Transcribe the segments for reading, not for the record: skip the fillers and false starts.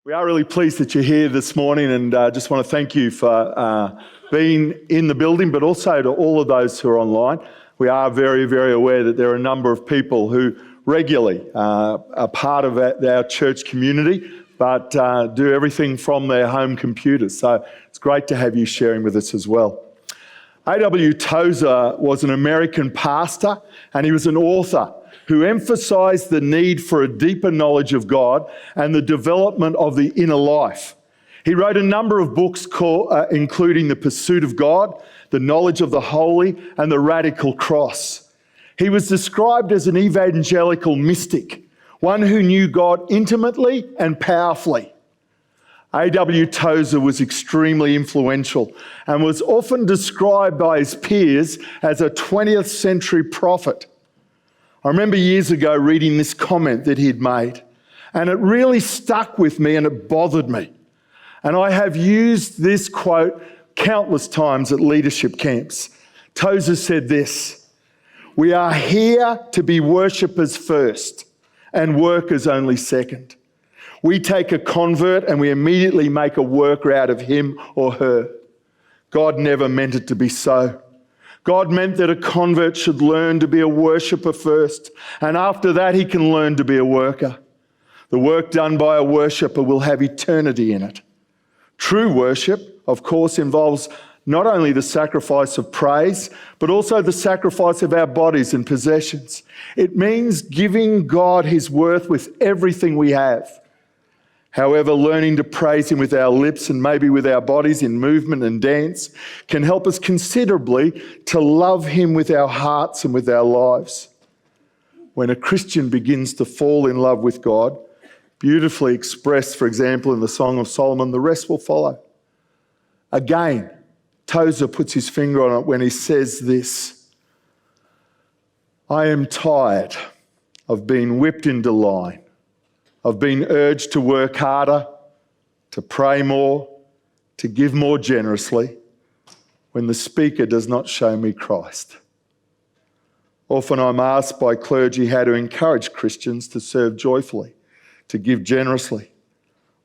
We are really pleased that you're here this morning, and just want to thank you for being in the building, but also to all of those who are online. We are very, very aware that there are a number of people who regularly are part of our church community, but do everything from their home computers. So it's great to have you sharing with us as well. A.W. Tozer was an American pastor, and he was an author who emphasised the need for a deeper knowledge of God and the development of the inner life. He wrote a number of books including The Pursuit of God, The Knowledge of the Holy, and The Radical Cross. He was described as an evangelical mystic, one who knew God intimately and powerfully. A.W. Tozer was extremely influential and was often described by his peers as a 20th century prophet. I remember years ago reading this comment that he'd made, and it really stuck with me and it bothered me. And I have used this quote countless times at leadership camps. Tozer said this: "We are here to be worshippers first and workers only second. We take a convert and we immediately make a worker out of him or her. God never meant it to be so. God meant that a convert should learn to be a worshipper first, and after that he can learn to be a worker. The work done by a worshipper will have eternity in it. True worship, of course, involves not only the sacrifice of praise, but also the sacrifice of our bodies and possessions. It means giving God his worth with everything we have. However, learning to praise him with our lips and maybe with our bodies in movement and dance can help us considerably to love him with our hearts and with our lives. When a Christian begins to fall in love with God, beautifully expressed, for example, in the Song of Solomon, the rest will follow." Again, Tozer puts his finger on it when he says this: "I am tired of being whipped into line, of being urged to work harder, to pray more, to give more generously, when the speaker does not show me Christ. Often I'm asked by clergy how to encourage Christians to serve joyfully, to give generously.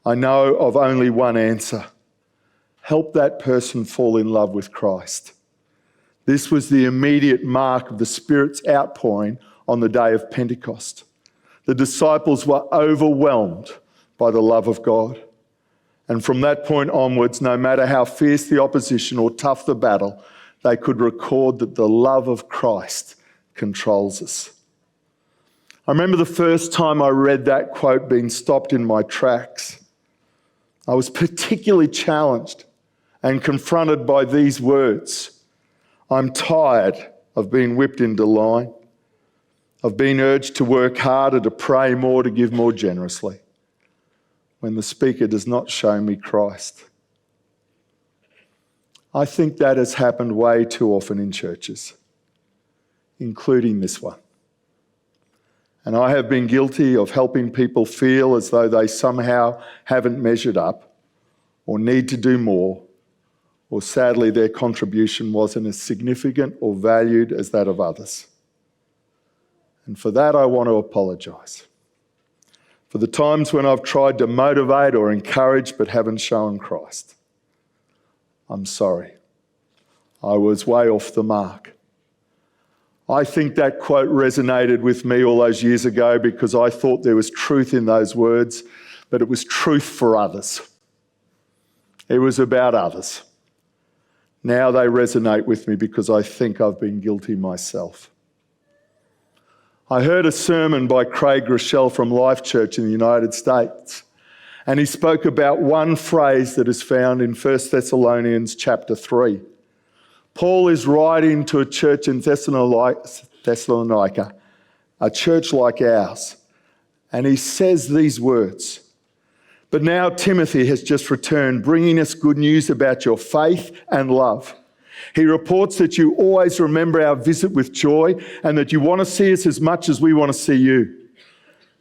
I know of only one answer: help that person fall in love with Christ." This was the immediate mark of the Spirit's outpouring on the day of Pentecost. The disciples were overwhelmed by the love of God. And from that point onwards, no matter how fierce the opposition or tough the battle, they could record that the love of Christ controls us. I remember the first time I read that quote being stopped in my tracks. I was particularly challenged and confronted by these words: "I'm tired of being whipped into line, of being urged to work harder, to pray more, to give more generously, when the speaker does not show me Christ." I think that has happened way too often in churches, including this one. And I have been guilty of helping people feel as though they somehow haven't measured up or need to do more, or sadly their contribution wasn't as significant or valued as that of others. And for that, I want to apologise. For the times when I've tried to motivate or encourage but haven't shown Christ. I'm sorry. I was way off the mark. I think that quote resonated with me all those years ago because I thought there was truth in those words, but it was truth for others. It was about others. Now they resonate with me because I think I've been guilty myself. I heard a sermon by Craig Rochelle from Life Church in the United States, and he spoke about one phrase that is found in 1 Thessalonians chapter 3. Paul is writing to a church in Thessalonica, a church like ours, and he says these words: "But now Timothy has just returned, bringing us good news about your faith and love. He reports that you always remember our visit with joy and that you want to see us as much as we want to see you.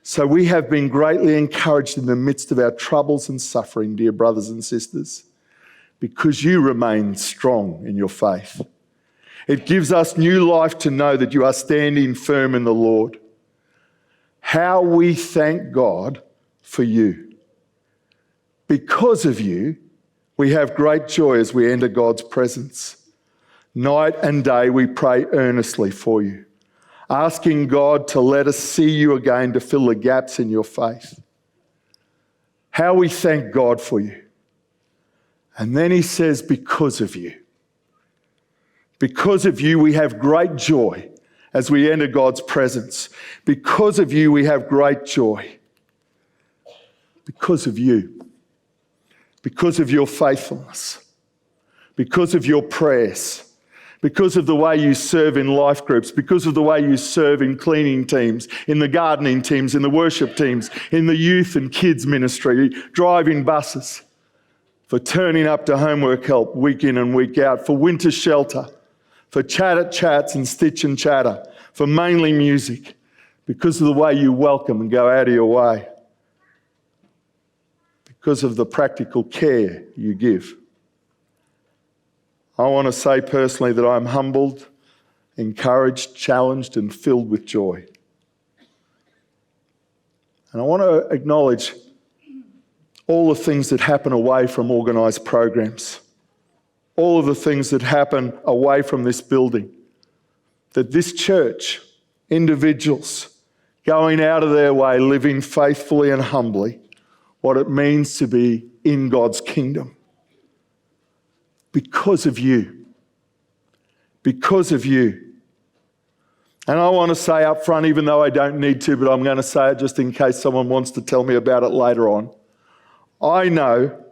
So we have been greatly encouraged in the midst of our troubles and suffering, dear brothers and sisters, because you remain strong in your faith. It gives us new life to know that you are standing firm in the Lord. How we thank God for you. Because of you, we have great joy as we enter God's presence. Night and day we pray earnestly for you, asking God to let us see you again to fill the gaps in your faith. How we thank God for you. And then he says, because of you. Because of you, we have great joy as we enter God's presence. Because of you, we have great joy. Because of you. Because of your faithfulness. Because of your prayers. Because of the way you serve in life groups, because of the way you serve in cleaning teams, in the gardening teams, in the worship teams, in the youth and kids ministry, driving buses, for turning up to homework help week in and week out, for winter shelter, for chat at chats and stitch and chatter, for mainly music, because of the way you welcome and go out of your way, because of the practical care you give. I want to say personally that I'm humbled, encouraged, challenged, and filled with joy. And I want to acknowledge all the things that happen away from organised programs, all of the things that happen away from this building, that this church, individuals, going out of their way, living faithfully and humbly, what it means to be in God's kingdom. Because of you. Because of you. And I want to say up front, even though I don't need to, but I'm going to say it just in case someone wants to tell me about it later on. I know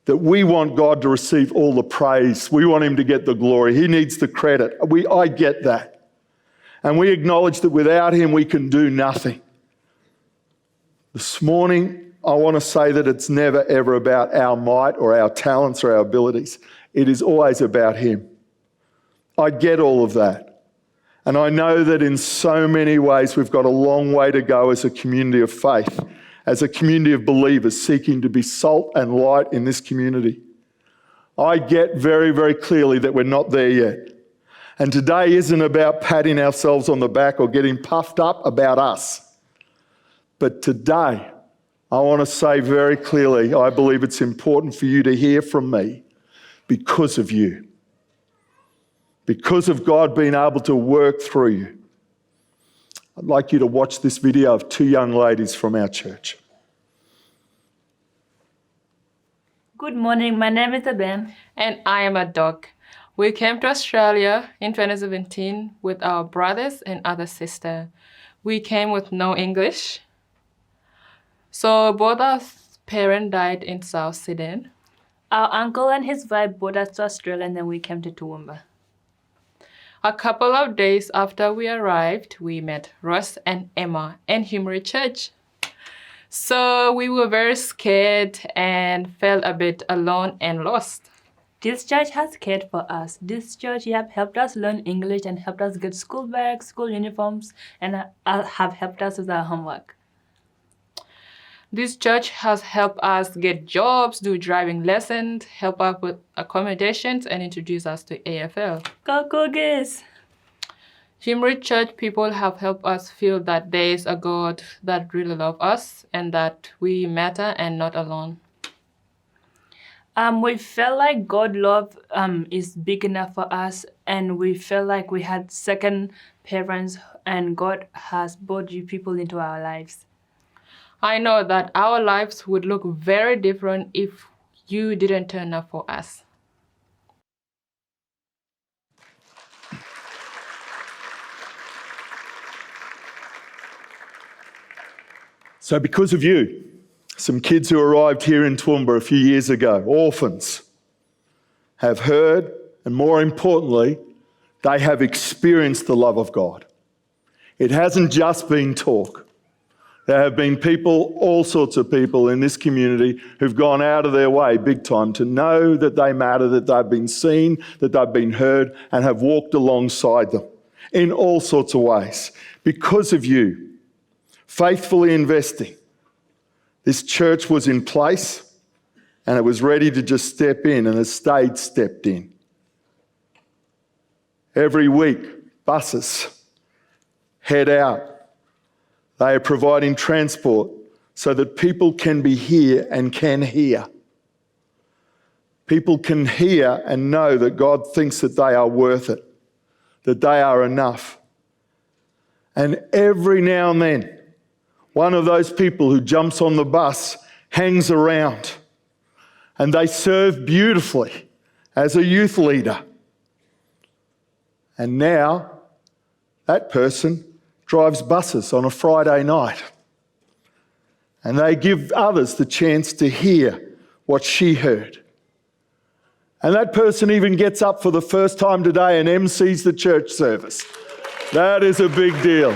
that we want God to receive all the praise. We want him to get the glory. He needs the credit. I get that. And we acknowledge that without him we can do nothing. This morning, I want to say that it's never ever about our might or our talents or our abilities. It is always about him. I get all of that. And I know that in so many ways we've got a long way to go as a community of faith, as a community of believers seeking to be salt and light in this community. I get very, very clearly that we're not there yet. And today isn't about patting ourselves on the back or getting puffed up about us. But today, I want to say very clearly, I believe it's important for you to hear from me because of you. Because of God being able to work through you. I'd like you to watch this video of two young ladies from our church. Good morning, my name is Ben. And I am a dog. We came to Australia in 2017 with our brothers and other sister. We came with no English. So both our parents died in South Sudan. Our uncle and his wife brought us to Australia and then we came to Toowoomba. A couple of days after we arrived, we met Ross and Emma in HumeRidge Church. So we were very scared and felt a bit alone and lost. This church has cared for us. This church have helped us learn English and helped us get school bags, school uniforms, and have helped us with our homework. This church has helped us get jobs, do driving lessons, help us with accommodations, and introduce us to AFL. Go Cougars! HumeRidge Church people have helped us feel that there is a God that really loves us and that we matter and not alone. We felt like God's love is big enough for us, and we felt like we had second parents, and God has brought you people into our lives. I know that our lives would look very different if you didn't turn up for us. So because of you, some kids who arrived here in Toowoomba a few years ago, orphans, have heard, and more importantly, they have experienced the love of God. It hasn't just been talk. There have been people, all sorts of people in this community who've gone out of their way big time to know that they matter, that they've been seen, that they've been heard, and have walked alongside them in all sorts of ways. Because of you, faithfully investing, this church was in place and it was ready to just step in and has stayed stepped in. Every week, buses head out. They are providing transport so that people can be here and can hear. People can hear and know that God thinks that they are worth it, that they are enough. And every now and then, one of those people who jumps on the bus hangs around, and they serve beautifully as a youth leader. And now that person drives buses on a Friday night, and they give others the chance to hear what she heard. And that person even gets up for the first time today and MCs the church service. That is a big deal.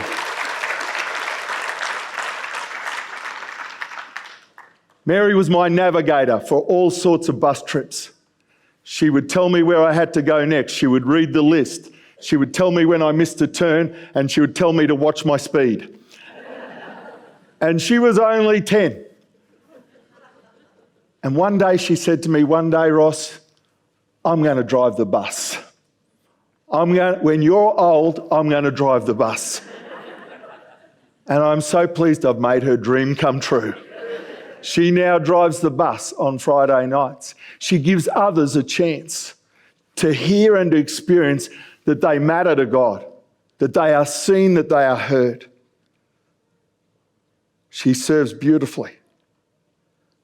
Mary was my navigator for all sorts of bus trips. She would tell me where I had to go next. She would read the list. She would tell me when I missed a turn, and she would tell me to watch my speed. And she was only 10. And one day she said to me, "One day, Ross, I'm going to drive the bus. When you're old, I'm going to drive the bus." And I'm so pleased I've made her dream come true. She now drives the bus on Friday nights. She gives others a chance to hear and to experience that they matter to God, that they are seen, that they are heard. She serves beautifully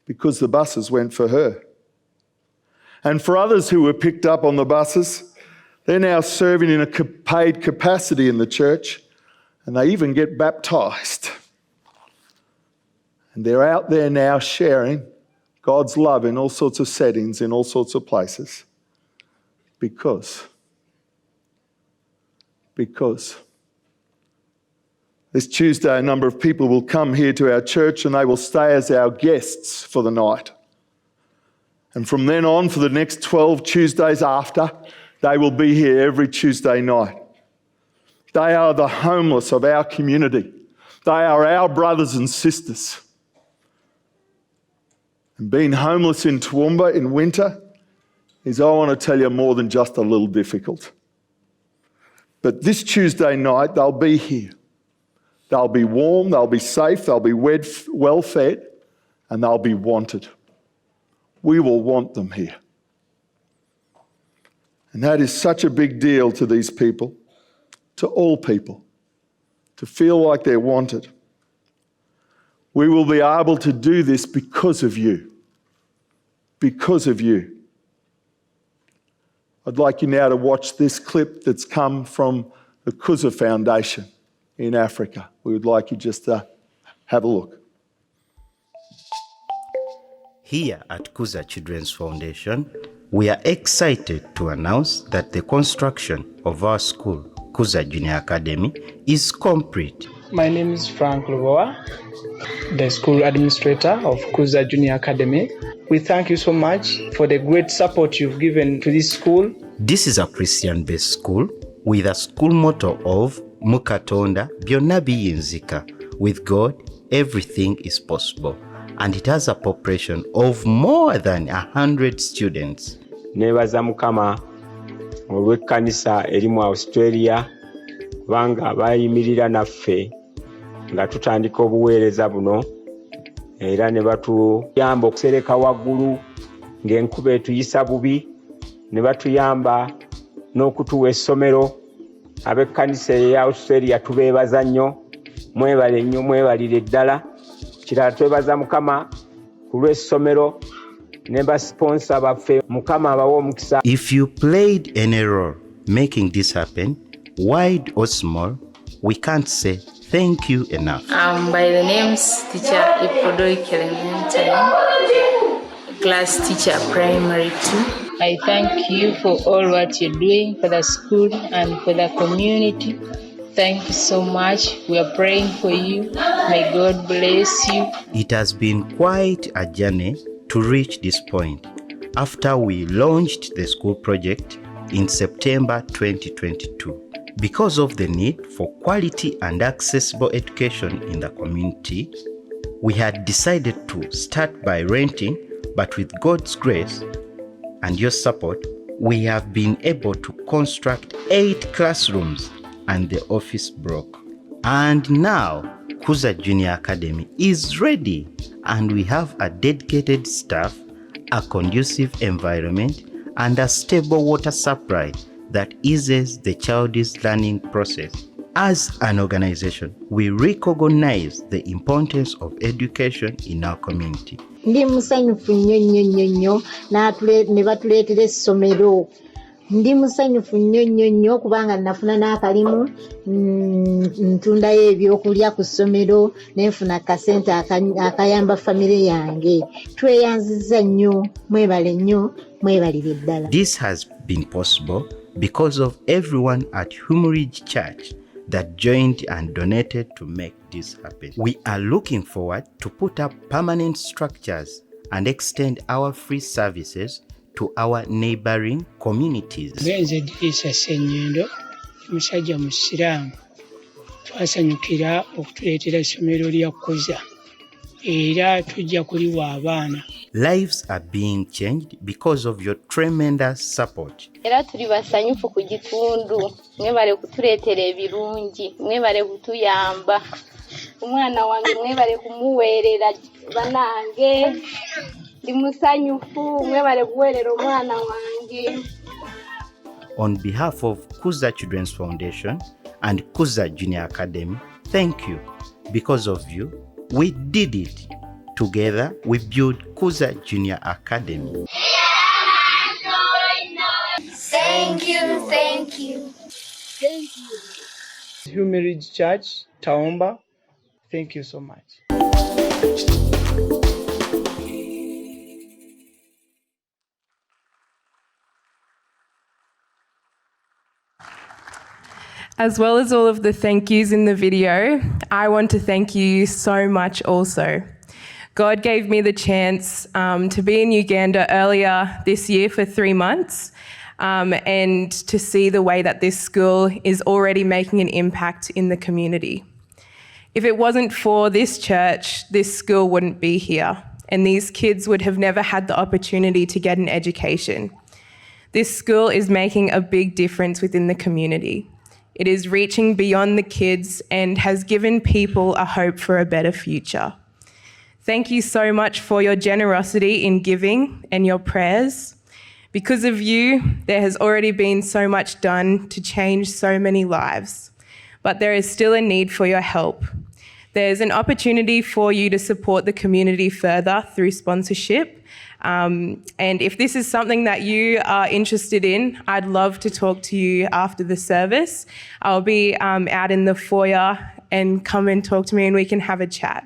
because the buses went for her. And for others who were picked up on the buses, they're now serving in a paid capacity in the church, and they even get baptised. And they're out there now sharing God's love in all sorts of settings, in all sorts of places. Because this Tuesday, a number of people will come here to our church and they will stay as our guests for the night. And from then on, for the next 12 Tuesdays after, they will be here every Tuesday night. They are the homeless of our community. They are our brothers and sisters. And being homeless in Toowoomba in winter is, I want to tell you, more than just a little difficult. But this Tuesday night, they'll be here. They'll be warm, they'll be safe, they'll be well fed, and they'll be wanted. We will want them here. And that is such a big deal to these people, to all people, to feel like they're wanted. We will be able to do this because of you. Because of you. I'd like you now to watch this clip that's come from the Kuza Foundation in Africa. We would like you just to have a look. Here at Kuza Children's Foundation, we are excited to announce that the construction of our school, Kuza Junior Academy, is complete. My name is Frank Lubowa, the school administrator of Kuza Junior Academy. We thank you so much for the great support you've given to this school. This is a Christian-based school with a school motto of Mukatonda byonna biyinzika. With God, everything is possible. And it has a population of more than 100 students. Nebaza Mukama olw'ekkanisa eri mu Australia kubanga bayimirira naffe nga tutandika obuweereza buno era ne batuyamba okusereka waggulu ng'enkuba etuyisa bubi, ne batuyamba n'okutuwa essomero. Ab'ekkanisa eya Australia tubeebaza nnyo, mwebale nnyo, mwebalire ddala. Kirala twebaza Mukama ku lw'essomero ne basponsa baffe. Mukama abawe omukisa. If you played any role making this happen, wide or small, we can't say thank you enough. By the name's teacher Ipodoi Elementary, class teacher primary 2. I thank you for all what you're doing for the school and for the community. Thank you so much. We are praying for you. May God bless you. It has been quite a journey to reach this point after we launched the school project in September 2022. Because of the need for quality and accessible education in the community, we had decided to start by renting, but with God's grace and your support, we have been able to construct 8 classrooms and the office block. And now, Kuza Junior Academy is ready, and we have a dedicated staff a conducive environment, and a stable water supply that eases the child's learning process. As an organization, we recognize the importance of education in our community. Ndi musanyufu nnyo ne batuleetera essomero. Ndi musanyufu nnyo kubanga nafuna n'akalimu ntundayo ebyokulya ku ssomero nenfuna kasente akayamba famire yange. Tweyanziza nnyo, mwebale nnyo, mwebalire ddala. This has been possible because of everyone at HumeRidge Church that joined and donated to make this happen. We are looking forward to put up permanent structures and extend our free services to our neighboring communities. Benze Dirisa Senyendo, musajja musiraamu. Twasanyukira okutuleetera essomero lya Kuza. Era tujja kuliwa abaana. Lives are being changed because of your tremendous support. Era tuli basanyufu ku gitundu. Mwebale kutuleetera ebirungi. Mwebale kutuyamba. Omwana wange mwebale kumuweerera banange. Ndi musanyufu mwebale kuweerera omwana wange. On behalf of Kuza Children's Foundation and Kuza Junior Academy, thank you. Because of you, we did it. Together, we built Kuza Junior Academy. Thank you. Thank you. Thank you. HumeRidge Church, Taomba, thank you so much. As well as all of the thank yous in the video, I want to thank you so much also. God gave me the chance to be in Uganda earlier this year for 3 months and to see the way that this school is already making an impact in the community. If it wasn't for this church, this school wouldn't be here, and these kids would have never had the opportunity to get an education. This school is making a big difference within the community. It is reaching beyond the kids and has given people a hope for a better future. Thank you so much for your generosity in giving and your prayers. Because of you, there has already been so much done to change so many lives, but there is still a need for your help. There's an opportunity for you to support the community further through sponsorship. And if this is something that you are interested in, I'd love to talk to you after the service. I'll be out in the foyer, and come and talk to me and we can have a chat.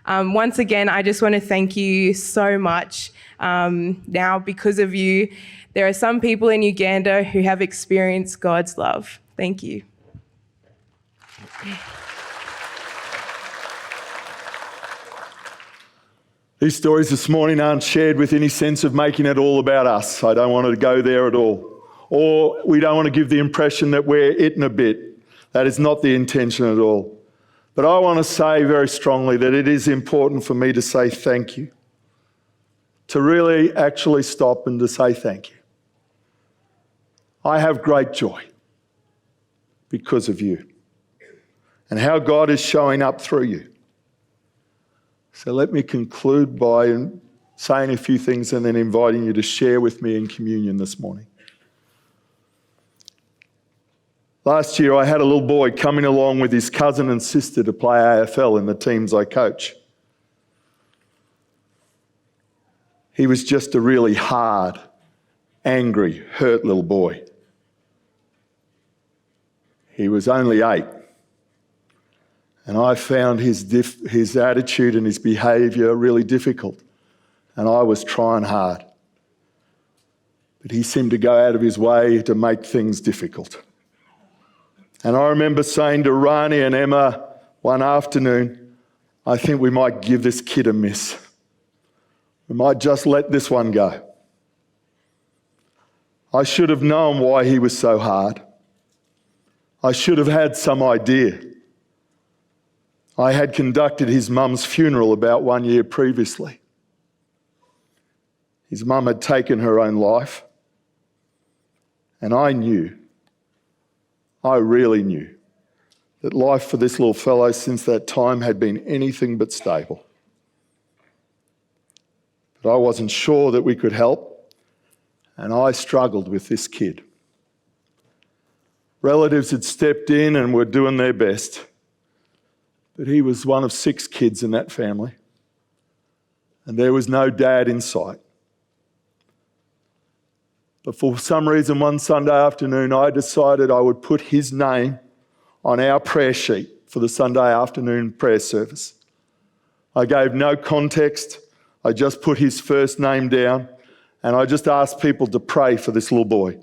Once again, I just want to thank you so much. Now, because of you, there are some people in Uganda who have experienced God's love. Thank you. These stories this morning aren't shared with any sense of making it all about us. I don't want to go there at all. Or we don't want to give the impression that we're it and a bit. That is not the intention at all. But I want to say very strongly that it is important for me to say thank you. To really actually stop and to say thank you. I have great joy because of you and how God is showing up through you. So let me conclude by saying a few things and then inviting you to share with me in communion this morning. Last year, I had a little boy coming along with his cousin and sister to play AFL in the teams I coach. He was just a really hard, angry, hurt little boy. He was only 8. And I found his attitude and his behaviour really difficult. And I was trying hard. But he seemed to go out of his way to make things difficult. And I remember saying to Rani and Emma one afternoon, I think we might give this kid a miss. We might just let this one go. I should have known why he was so hard. I should have had some idea. I had conducted his mum's funeral about 1 year previously. His mum had taken her own life. And I knew, I really knew, that life for this little fellow since that time had been anything but stable. but I wasn't sure that we could help, and I struggled with this kid. Relatives had stepped in and were doing their best, but he was one of 6 kids in that family, and there was no dad in sight. But for some reason, one Sunday afternoon, I decided I would put his name on our prayer sheet for the Sunday afternoon prayer service. I gave no context. I just put his first name down, and I just asked people to pray for this little boy.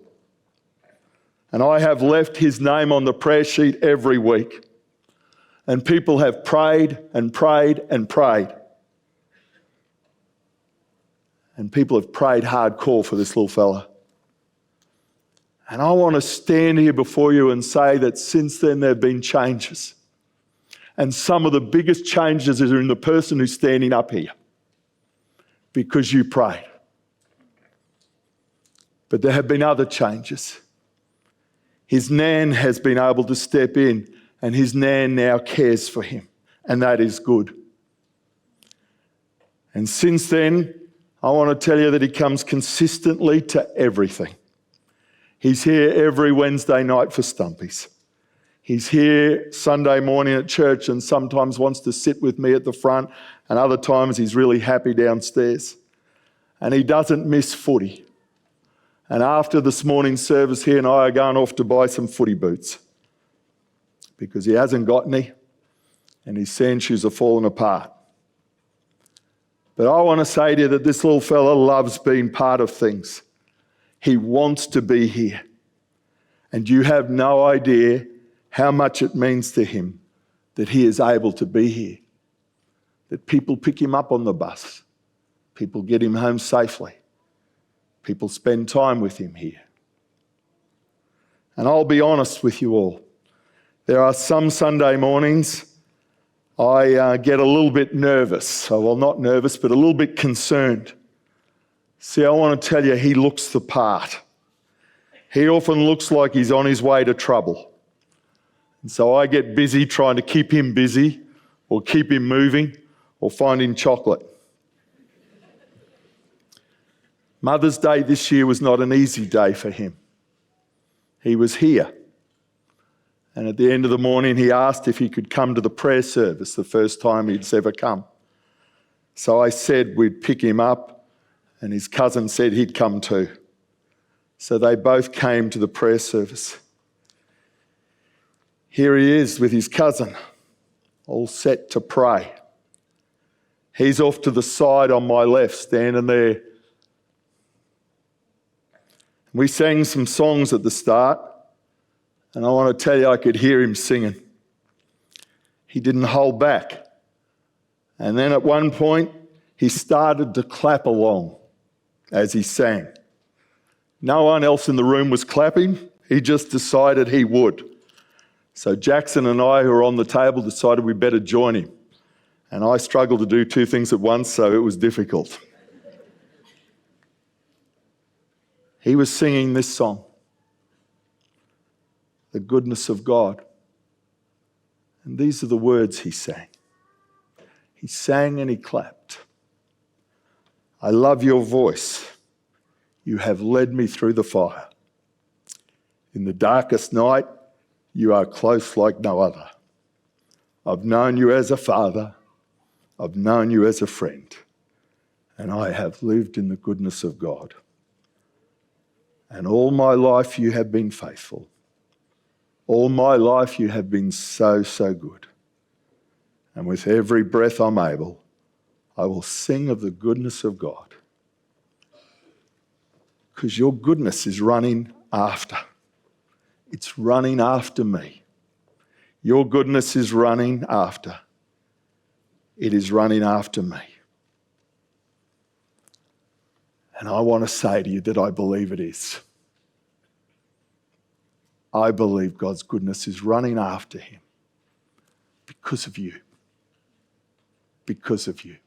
And I have left his name on the prayer sheet every week. And people have prayed and prayed and prayed. And people have prayed hardcore for this little fella. And I want to stand here before you and say that since then there have been changes. And some of the biggest changes are in the person who's standing up here, because you prayed. But there have been other changes. His nan has been able to step in, and his nan now cares for him, and that is good. And since then, I want to tell you that he comes consistently to everything. He's here every Wednesday night for Stumpies. He's here Sunday morning at church and sometimes wants to sit with me at the front, and other times he's really happy downstairs. And he doesn't miss footy. And after this morning's service, he and I are going off to buy some footy boots because he hasn't got any and his sand shoes are falling apart. But I want to say to you that this little fella loves being part of things. He wants to be here. And you have no idea how much it means to him that he is able to be here. That people pick him up on the bus. People get him home safely. People spend time with him here. And I'll be honest with you all. There are some Sunday mornings I get a little bit nervous. Well, not nervous, but a little bit concerned. See, I want to tell you, he looks the part. He often looks like he's on his way to trouble. And so I get busy trying to keep him busy or keep him moving or find him chocolate. Mother's Day this year was not an easy day for him. He was here. And at the end of the morning, he asked if he could come to the prayer service, the first time he'd ever come. So I said we'd pick him up, and his cousin said he'd come too. So they both came to the prayer service. Here he is with his cousin, all set to pray. He's off to the side on my left, standing there. We sang some songs at the start, and I want to tell you I could hear him singing. He didn't hold back. And then at one point, he started to clap along as he sang. No one else in the room was clapping. He just decided he would. So Jackson and I, who were on the table, decided we better join him. And I struggled to do 2 things at once, so it was difficult. He was singing this song, The Goodness of God. And these are the words he sang. He sang and he clapped. I love your voice. You have led me through the fire. In the darkest night, you are close like no other. I've known you as a father. I've known you as a friend. And I have lived in the goodness of God. And all my life you have been faithful. All my life you have been so, so good. And with every breath I'm able, I will sing of the goodness of God. Because your goodness is running after. It's running after me. Your goodness is running after. It is running after me. And I want to say to you that I believe it is. I believe God's goodness is running after him because of you. Because of you.